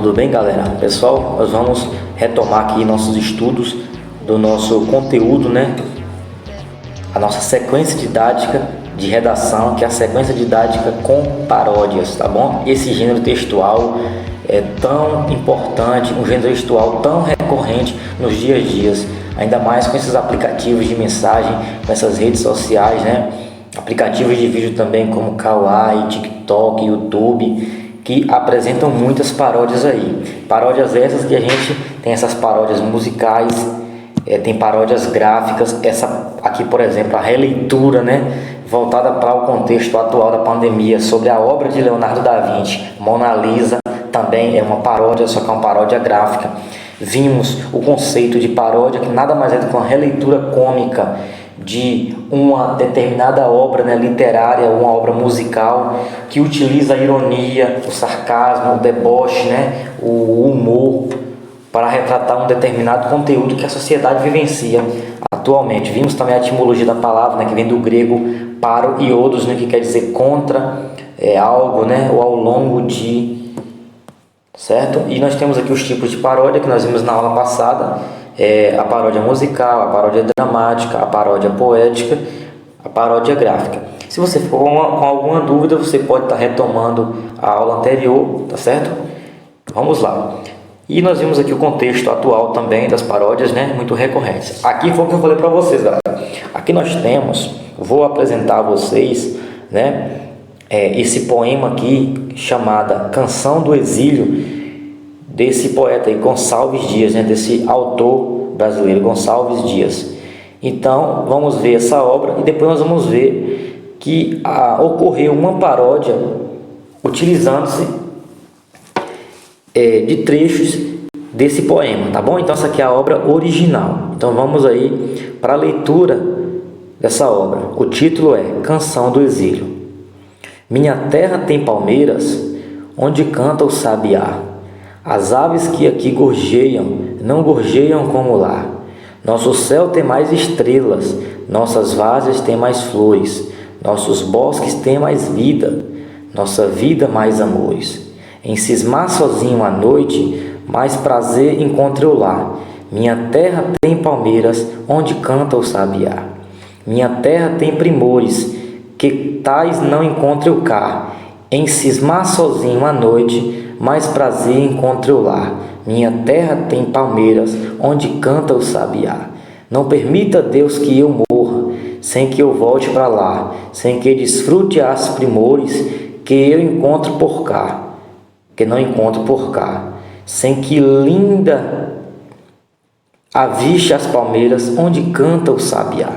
tudo bem, galera? Pessoal, nós vamos retomar aqui nossos estudos do nosso conteúdo, né? A nossa sequência didática de redação, que é a sequência didática com paródias, tá bom? Esse gênero textual é tão importante, um gênero textual tão recorrente nos dias a dias, ainda mais com esses aplicativos de mensagem, com essas redes sociais, né? Aplicativos de vídeo também como Kawaii, TikTok, YouTube, que apresentam muitas paródias aí. Paródias essas que a gente tem essas paródias musicais, tem paródias gráficas, essa aqui, por exemplo, a releitura, né, voltada para o contexto atual da pandemia, sobre a obra de Leonardo da Vinci, Mona Lisa, também é uma paródia, só que é uma paródia gráfica. Vimos o conceito de paródia, que nada mais é do que uma releitura cômica de uma determinada obra, né, literária, uma obra musical, que utiliza a ironia, o sarcasmo, o deboche, né, o humor, para retratar um determinado conteúdo que a sociedade vivencia atualmente. Vimos também a etimologia da palavra, né, que vem do grego paro e odos, né, que quer dizer contra algo, né, ou ao longo de, certo? E nós temos aqui os tipos de paródia que nós vimos na aula passada. A paródia musical, a paródia dramática, a paródia poética, a paródia gráfica. Se você for com alguma dúvida, você pode estar retomando a aula anterior, tá certo? Vamos lá. E nós vimos aqui o contexto atual também das paródias, né? Muito recorrentes. Aqui foi o que eu falei para vocês, galera. Aqui nós temos, vou apresentar a vocês, né? Esse poema aqui, chamada Canção do Exílio, desse poeta aí, Gonçalves Dias, né, desse autor brasileiro, Gonçalves Dias. Então, vamos ver essa obra e depois nós vamos ver que ocorreu uma paródia utilizando-se de trechos desse poema, tá bom? Então, essa aqui é a obra original. Então, vamos aí para a leitura dessa obra. O título é Canção do Exílio. Minha terra tem palmeiras, onde canta o sabiá. As aves que aqui gorjeiam, não gorjeiam como lá. Nosso céu tem mais estrelas, nossas várzeas têm mais flores, nossos bosques têm mais vida, nossa vida mais amores. Em cismar sozinho à noite, mais prazer encontro eu lá. Minha terra tem palmeiras, onde canta o sabiá. Minha terra tem primores, que tais não encontro eu cá. Em cismar sozinho à noite, mais prazer encontro eu lá. Minha terra tem palmeiras, onde canta o sabiá. Não permita, Deus, que eu morra, sem que eu volte para lá, sem que desfrute as primores que eu encontro por cá, que não encontro por cá, sem que linda aviste as palmeiras, onde canta o sabiá.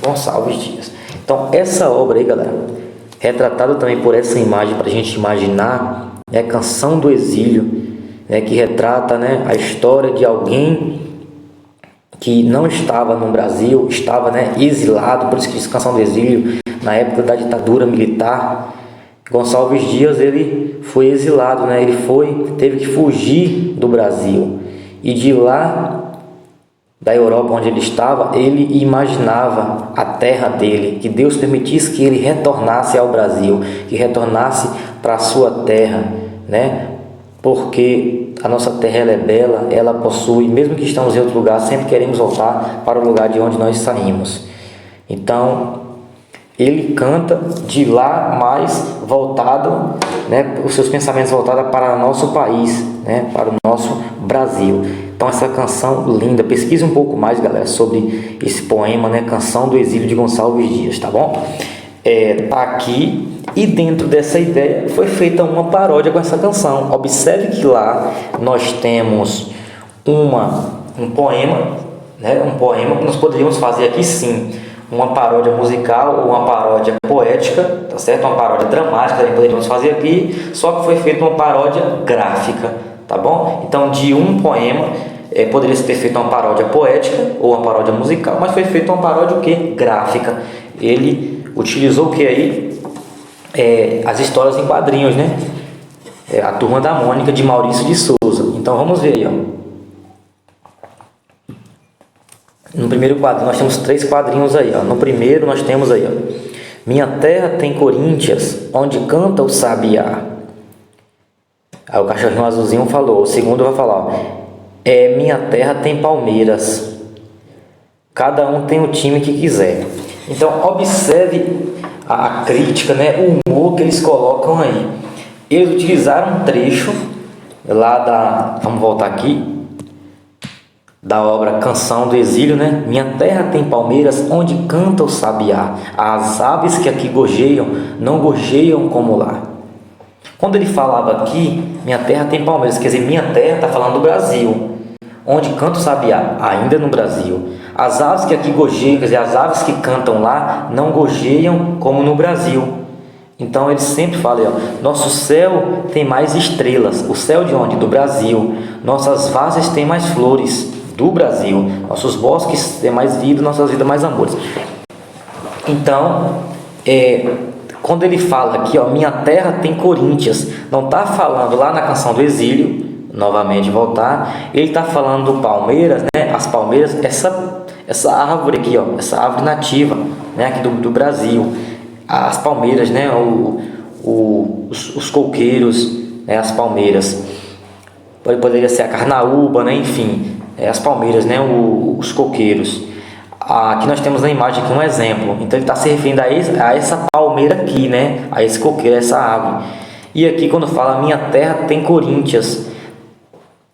Gonçalves Dias. Então, essa obra aí, galera, retratada também por essa imagem, para a gente imaginar, é a Canção do Exílio, né, que retrata, né, a história de alguém que não estava no Brasil, estava, né, exilado, por isso que diz Canção do Exílio, na época da ditadura militar. Gonçalves Dias, ele foi exilado, né, teve que fugir do Brasil, e de lá, da Europa onde ele estava, ele imaginava a terra dele, que Deus permitisse que ele retornasse ao Brasil, que retornasse para a sua terra, né? Porque a nossa terra ela é bela, ela possui, mesmo que estamos em outro lugar, sempre queremos voltar para o lugar de onde nós saímos. Então, ele canta de lá mais voltado, né, os seus pensamentos voltados para o nosso país, né, para o nosso Brasil. Então, essa canção linda, pesquise um pouco mais, galera, sobre esse poema, né, Canção do Exílio de Gonçalves Dias, tá bom? Tá aqui, e dentro dessa ideia foi feita uma paródia com essa canção. Observe que lá nós temos um poema, né, um poema que nós poderíamos fazer aqui sim, uma paródia musical ou uma paródia poética, tá certo? Uma paródia dramática também poderíamos fazer aqui, só que foi feita uma paródia gráfica, tá bom? Então, de um poema poderia ter feito uma paródia poética ou uma paródia musical, mas foi feita uma paródia o quê? Gráfica. Ele utilizou o que aí? As histórias em quadrinhos, né? A Turma da Mônica, de Maurício de Souza. Então, vamos ver aí, ó. No primeiro quadrinho, nós temos 3 quadrinhos aí, ó. No primeiro, nós temos aí, ó. Minha terra tem Coríntias, onde canta o sabiá. Aí o cachorrinho azulzinho falou, o segundo vai falar, ó, minha terra tem palmeiras, cada um tem o time que quiser. Então observe a crítica, né, o humor que eles colocam aí. Eles utilizaram um trecho lá vamos voltar aqui, da obra Canção do Exílio, né? Minha terra tem palmeiras onde canta o sabiá, as aves que aqui gorjeiam não gorjeiam como lá. Quando ele falava aqui, minha terra tem palmeiras, quer dizer, minha terra está falando do Brasil, onde canta o sabiá, ainda no Brasil. As aves que aqui gorjeiam, quer dizer, as aves que cantam lá não gorjeiam como no Brasil. Então ele sempre fala, ó, nosso céu tem mais estrelas. O céu de onde? Do Brasil. Nossas várzeas têm mais flores. Do Brasil. Nossos bosques têm mais vida, nossas vidas mais amores. Então, quando ele fala aqui, ó, minha terra tem Coríntias, não está falando lá na Canção do Exílio, novamente voltar, ele está falando do Palmeiras, né? As palmeiras, essa árvore aqui, ó, essa árvore nativa, né? Aqui do Brasil. As palmeiras, né? Os coqueiros, né? As palmeiras. Poderia ser a carnaúba, né? Enfim, as palmeiras, né? Os coqueiros. Aqui nós temos na imagem aqui um exemplo. Então ele está se referindo a essa palmeira aqui, né? A esse coqueiro, a essa árvore. E aqui quando fala minha terra tem Coríntias.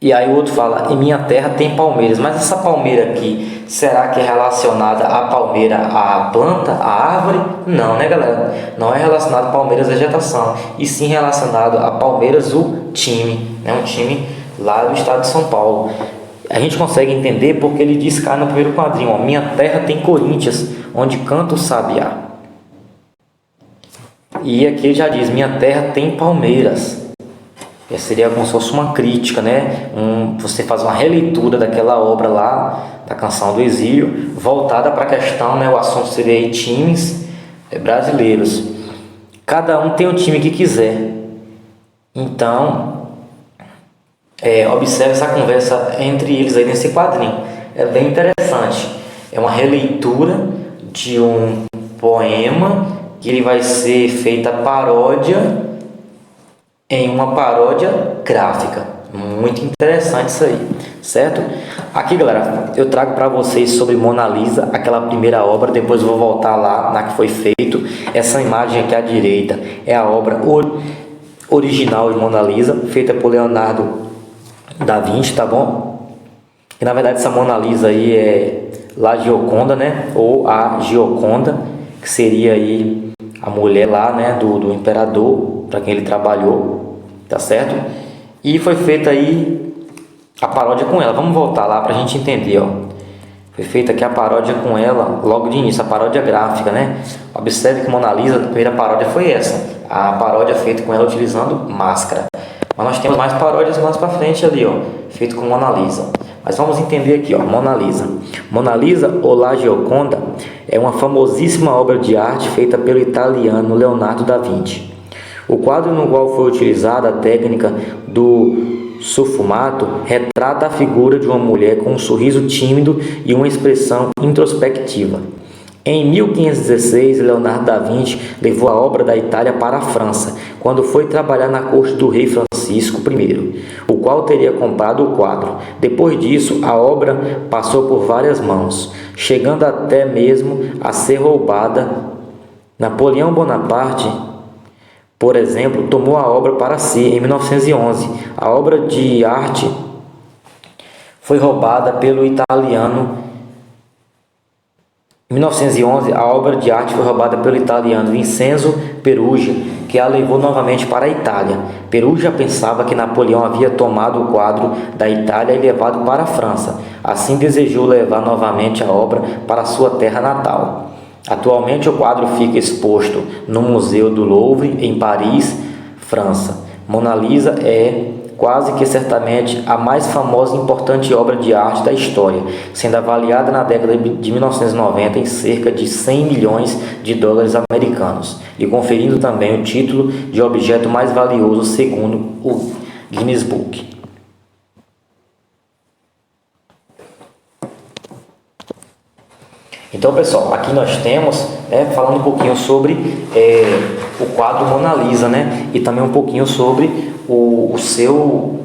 E aí o outro fala, em minha terra tem palmeiras. Mas essa palmeira aqui, será que é relacionada à palmeira, à planta, à árvore? Não, né, galera? Não é relacionado a palmeiras vegetação. E sim relacionado a Palmeiras, o time, né? Um time lá do estado de São Paulo. A gente consegue entender porque ele diz cá no primeiro quadrinho, ó, minha terra tem Coríntias, onde canta o sabiá. E aqui ele já diz, minha terra tem palmeiras. Seria como se fosse uma crítica, né? Você faz uma releitura daquela obra lá, da Canção do Exílio, voltada para a questão, né? O assunto seria aí times brasileiros. Cada um tem o time que quiser. Então, observe essa conversa entre eles aí nesse quadrinho. É bem interessante. É uma releitura de um poema que ele vai ser feita paródia em uma paródia gráfica. Muito interessante isso aí, certo? Aqui, galera, eu trago para vocês sobre Mona Lisa, aquela primeira obra. Depois eu vou voltar lá na que foi feito. Essa imagem aqui à direita é a obra original de Mona Lisa, feita por Leonardo da Vinci, tá bom? E na verdade essa Mona Lisa aí é La Gioconda, né? Ou a Gioconda, que seria aí a mulher lá, né? Do imperador, para quem ele trabalhou, tá certo? E foi feita aí a paródia com ela. Vamos voltar lá para a gente entender, ó. Foi feita aqui a paródia com ela logo de início, a paródia gráfica, né? Observe que Mona Lisa, a primeira paródia foi essa, a paródia feita com ela utilizando máscara. Mas nós temos mais paródias mais para frente ali, ó, feito com Mona Lisa. Mas vamos entender aqui, ó, Mona Lisa. Mona Lisa ou La Gioconda é uma famosíssima obra de arte feita pelo italiano Leonardo da Vinci. O quadro no qual foi utilizada a técnica do sulfumato retrata a figura de uma mulher com um sorriso tímido e uma expressão introspectiva. Em 1516, Leonardo da Vinci levou a obra da Itália para a França, quando foi trabalhar na corte do rei Francisco I, o qual teria comprado o quadro. Depois disso, a obra passou por várias mãos, chegando até mesmo a ser roubada. Napoleão Bonaparte, por exemplo, tomou a obra para si em 1911. A obra de arte foi roubada pelo italiano. Em 1911, a obra de arte foi roubada pelo italiano Vincenzo Perugia, que a levou novamente para a Itália. Perugia pensava que Napoleão havia tomado o quadro da Itália e levado para a França. Assim desejou levar novamente a obra para sua terra natal. Atualmente o quadro fica exposto no Museu do Louvre, em Paris, França. Mona Lisa é quase que certamente a mais famosa e importante obra de arte da história, sendo avaliada na década de 1990 em cerca de 100 milhões de dólares americanos, e conferindo também o título de objeto mais valioso segundo o Guinness Book. Então, pessoal, aqui nós temos, falando um pouquinho sobre o quadro Mona Lisa, né? E também um pouquinho sobre o seu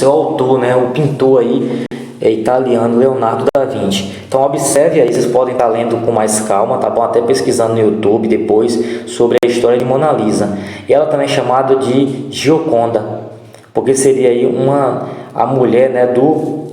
autor, né, o pintor aí italiano Leonardo da Vinci. Então observe aí, vocês podem estar lendo com mais calma, tá bom? Até pesquisando no YouTube depois sobre a história de Mona Lisa. E ela também é chamada de Gioconda, porque seria aí a mulher, né, do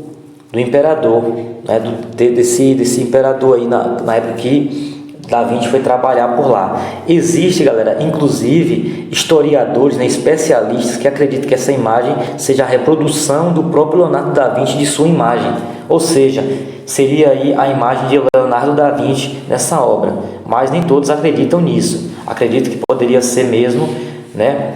imperador, né, desse imperador aí na época que Da Vinci foi trabalhar por lá. Existe, galera, inclusive historiadores, né, especialistas que acreditam que essa imagem seja a reprodução do próprio Leonardo da Vinci de sua imagem, ou seja, seria aí a imagem de Leonardo da Vinci nessa obra, mas nem todos acreditam nisso. Acredito que poderia ser mesmo, né,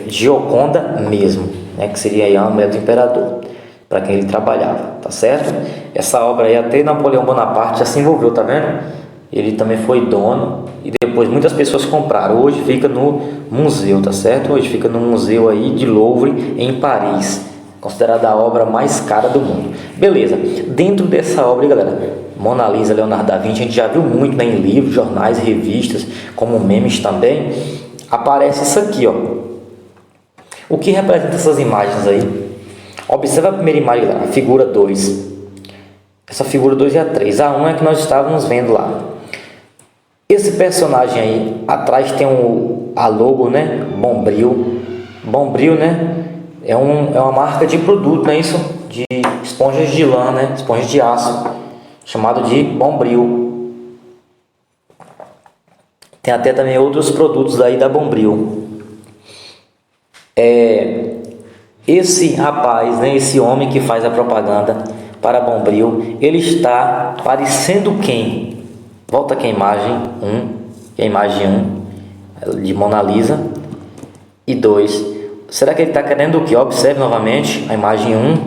Gioconda mesmo, né, que seria aí a mulher do imperador, para quem ele trabalhava, tá certo? Essa obra aí até Napoleão Bonaparte já se envolveu, tá vendo? Ele também foi dono e depois muitas pessoas compraram. Hoje fica no museu, tá certo? Hoje fica no museu aí de Louvre, em Paris, considerada a obra mais cara do mundo. Beleza, dentro dessa obra, galera, Mona Lisa, Leonardo da Vinci, a gente já viu muito, né, em livros, jornais, revistas, como memes também, aparece isso aqui, ó. O que representa essas imagens aí? Observa a primeira imagem, galera, a figura 2. Essa figura 2 e a 3. A 1 é que nós estávamos vendo lá. Esse personagem aí, atrás tem a logo, né? Bombril. Bombril, né? É uma marca de produto, não é isso? De esponjas de lã, né? Esponjas de aço, chamado de Bombril. Tem até também outros produtos aí da Bombril. Esse rapaz, né? Esse homem que faz a propaganda para Bombril, ele está parecendo quem? Volta aqui a imagem 1, que é a imagem 1 de Mona Lisa, e 2. Será que ele está querendo o que? Observe novamente a imagem 1,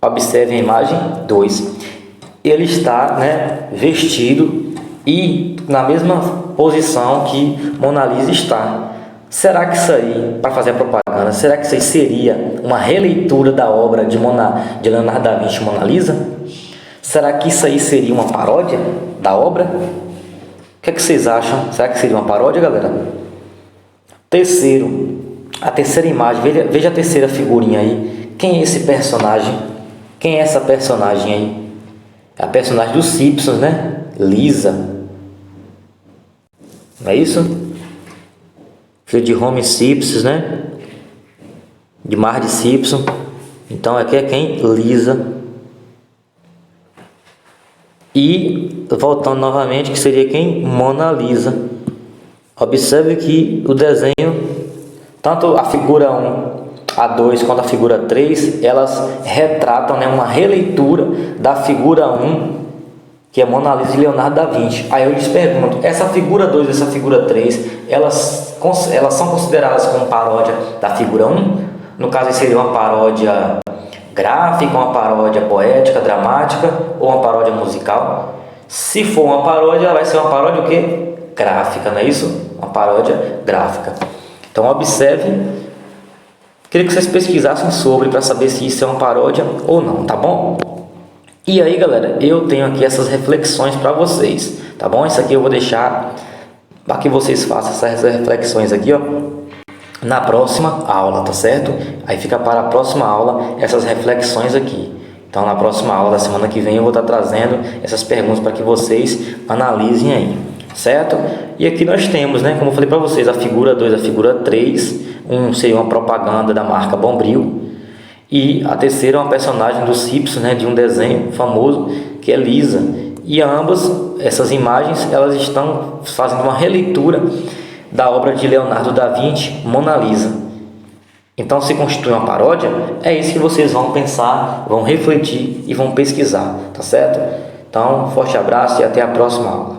observe a imagem 2. Ele está, né, vestido e na mesma posição que Mona Lisa está. Será que isso aí, para fazer a propaganda, será que isso aí seria uma releitura da obra de Leonardo da Vinci, Mona Lisa? Será que isso aí seria uma paródia da obra? O que é que vocês acham? Será que seria uma paródia, galera? Terceiro, a terceira imagem, veja a terceira figurinha aí. Quem é esse personagem? Quem é essa personagem aí? É a personagem dos Simpsons, né? Lisa. Não é isso? Filho de Homer Simpson, né? De Marge Simpson. Então aqui é quem? Lisa. E voltando novamente, que seria quem? Mona Lisa. Observe que o desenho, tanto a figura 1, a 2 quanto a figura 3, elas retratam, né, uma releitura da figura 1, que é Mona Lisa e Leonardo da Vinci. Aí eu lhes pergunto, essa figura 2 e essa figura 3, elas são consideradas como paródia da figura 1? No caso, seria uma paródia gráfica, uma paródia poética, dramática ou uma paródia musical? Se for uma paródia, vai ser uma paródia o quê? Gráfica, não é isso? Uma paródia gráfica. Então observe, queria que vocês pesquisassem sobre para saber se isso é uma paródia ou não, tá bom? E aí, galera, eu tenho aqui essas reflexões para vocês, tá bom? Isso aqui eu vou deixar para que vocês façam essas reflexões aqui, ó, na próxima aula, tá certo? Aí fica para a próxima aula essas reflexões aqui. Então na próxima aula da semana que vem eu vou estar trazendo essas perguntas para que vocês analisem aí, certo? E aqui nós temos, né, como eu falei para vocês, a figura 2, a figura 3, seria uma propaganda da marca Bombril, e a terceira é uma personagem do Simpson, né, de um desenho famoso que é Lisa. E ambas essas imagens, elas estão fazendo uma releitura da obra de Leonardo da Vinci, Mona Lisa. Então, se constitui uma paródia, é isso que vocês vão pensar, vão refletir e vão pesquisar, tá certo? Então, forte abraço e até a próxima aula.